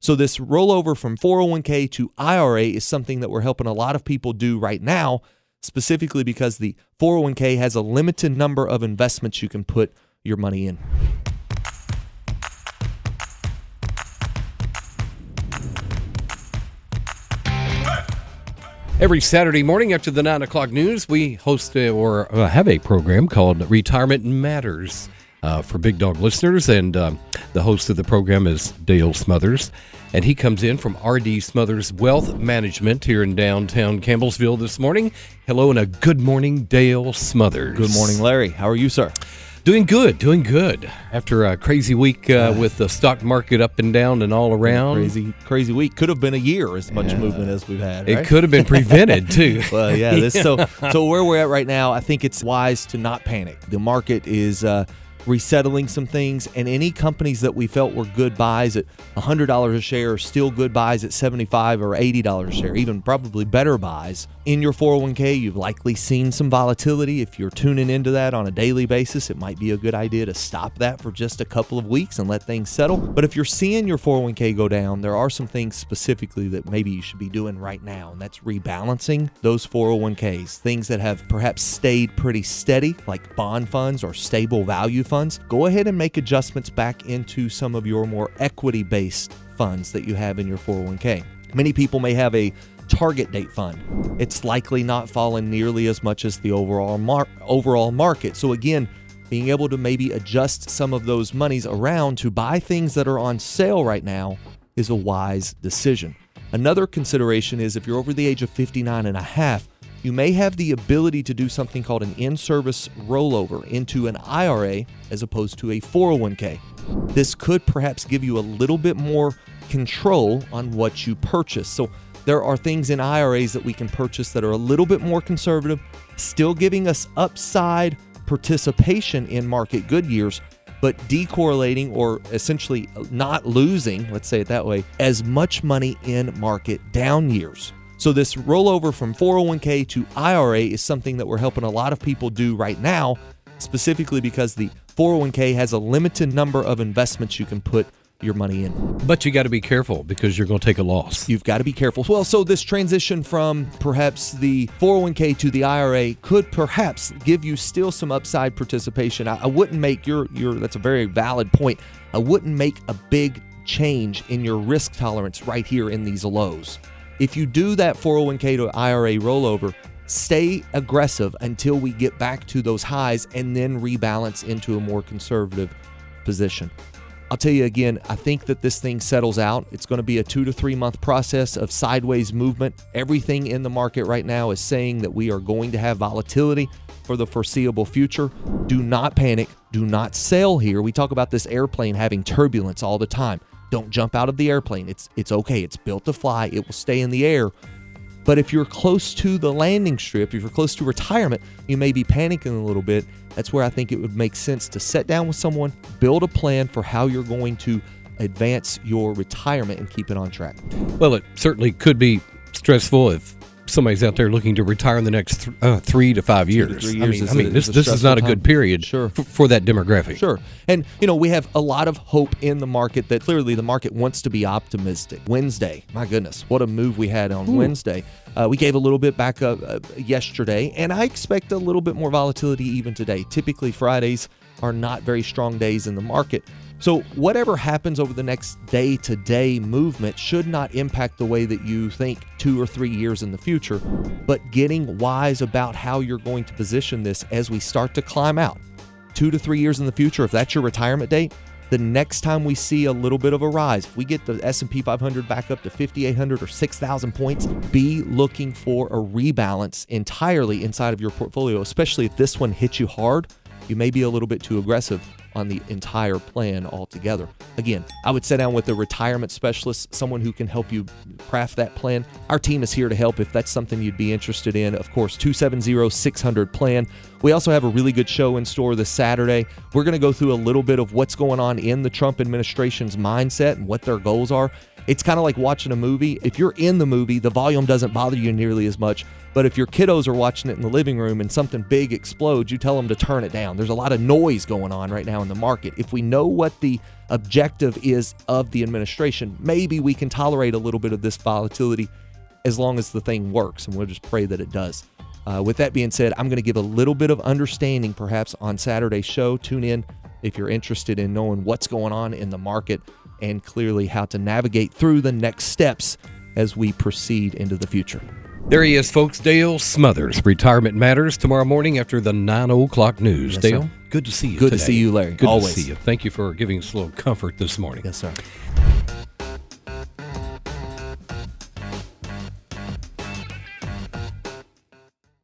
So this rollover from 401k to IRA is something that we're helping a lot of people do right now, specifically because the 401k has a limited number of investments you can put your money in. Every Saturday morning after the 9 o'clock news, we host have a program called Retirement Matters for Big Dog listeners. And the host of the program is Dale Smothers. And he comes in from R.D. Smothers Wealth Management here in downtown Campbellsville this morning. Hello and a good morning, Dale Smothers. Good morning, Larry. How are you, sir? Doing good. After a crazy week with the stock market up and down and all around. Crazy week. Could have been a year as much movement as we've had, right? It could have been prevented, too. Well, yeah. So where we're at right now, I think it's wise to not panic. The market is resettling some things, and any companies that we felt were good buys at $100 a share are still good buys at $75 or $80 a share, even probably better buys. In your 401k, you've likely seen some volatility. If you're tuning into that on a daily basis, it might be a good idea to stop that for just a couple of weeks and let things settle. But if you're seeing your 401k go down, there are some things specifically that maybe you should be doing right now, and that's rebalancing those 401ks. Things that have perhaps stayed pretty steady, like bond funds or stable value funds. Go ahead and make adjustments back into some of your more equity-based funds that you have in your 401k. Many people may have a target date fund. It's likely not fallen nearly as much as the overall market. So again, being able to maybe adjust some of those monies around to buy things that are on sale right now is a wise decision. Another consideration is if you're over the age of 59 and a half, you may have the ability to do something called an in-service rollover into an IRA as opposed to a 401k. This could perhaps give you a little bit more control on what you purchase. So there are things in IRAs that we can purchase that are a little bit more conservative, still giving us upside participation in market good years, but decorrelating or essentially not losing, let's say it that way, as much money in market down years. So this rollover from 401k to IRA is something that we're helping a lot of people do right now, specifically because the 401k has a limited number of investments you can put your money in. But you got to be careful because you're going to take a loss. You've got to be careful. Well, so this transition from perhaps the 401k to the IRA could perhaps give you still some upside participation. I wouldn't make that's a very valid point. I wouldn't make a big change in your risk tolerance right here in these lows. If you do that 401k to IRA rollover, stay aggressive until we get back to those highs and then rebalance into a more conservative position. I'll tell you again, I think that this thing settles out. It's going to be a 2 to 3 month process of sideways movement. Everything in the market right now is saying that we are going to have volatility for the foreseeable future. Do not panic. Do not sell here. We talk about this airplane having turbulence all the time. Don't jump out of the airplane. It's okay. It's built to fly. It will stay in the air. But if you're close to the landing strip, if you're close to retirement, you may be panicking a little bit. That's where I think it would make sense to sit down with someone, build a plan for how you're going to advance your retirement and keep it on track. Well, it certainly could be stressful if somebody's out there looking to retire in the next 3 to 5 years. 2 to 3 years this is not a good period for that demographic. Sure. And, we have a lot of hope in the market that clearly the market wants to be optimistic. Wednesday, my goodness, what a move we had on Wednesday. We gave a little bit back up yesterday, and I expect a little bit more volatility even today. Typically, Fridays are not very strong days in the market. So whatever happens over the next day-to-day movement should not impact the way that you think 2 or 3 years in the future, but getting wise about how you're going to position this as we start to climb out. 2 to 3 years in the future, if that's your retirement date, the next time we see a little bit of a rise, if we get the S&P 500 back up to 5,800 or 6,000 points, be looking for a rebalance entirely inside of your portfolio, especially if this one hits you hard. You may be a little bit too aggressive on the entire plan altogether. Again, I would sit down with a retirement specialist, someone who can help you craft that plan. Our team is here to help if that's something you'd be interested in. Of course, 270-600-PLAN. We also have a really good show in store this Saturday. We're going to go through a little bit of what's going on in the Trump administration's mindset and what their goals are. It's kind of like watching a movie. If you're in the movie, the volume doesn't bother you nearly as much. But if your kiddos are watching it in the living room and something big explodes, you tell them to turn it down. There's a lot of noise going on right now in the market. If we know what the objective is of the administration, maybe we can tolerate a little bit of this volatility as long as the thing works, and we'll just pray that it does. With that being said, I'm going to give a little bit of understanding perhaps on Saturday's show. Tune in if you're interested in knowing what's going on in the market and clearly how to navigate through the next steps as we proceed into the future. There he is, folks. Dale Smothers, Retirement Matters, tomorrow morning after the 9 o'clock news. Yes, Dale, sir. good to see you Good today. to see you, Larry. Good Always. to see you. Thank you for giving us a little comfort this morning. Yes, sir.